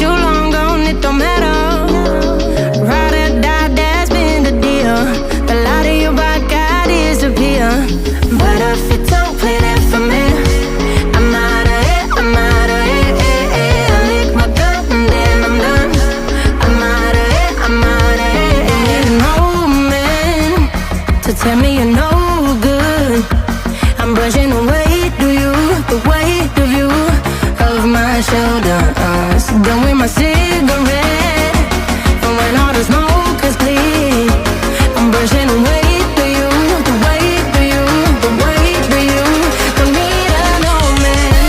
you long gone, it don't matter. Ride or die, that's been the deal. The light of your body got disappear. But if you don't play that for me, I'm out of it, I'm out of it. I lick my gun and then I'm done. I'm out of it, I'm out of it. No man to tell me you're no good. I'm brushing away the weight of you, of my shoulders. Done with my cigarette, and when all the smoke is clear, I'm brushing away the weight of you, the weight of you. Don't need a no man.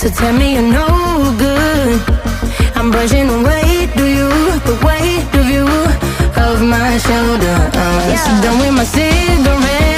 To tell me you're no good, I'm brushing away the weight of you, of my shoulders. Done with my cigarette.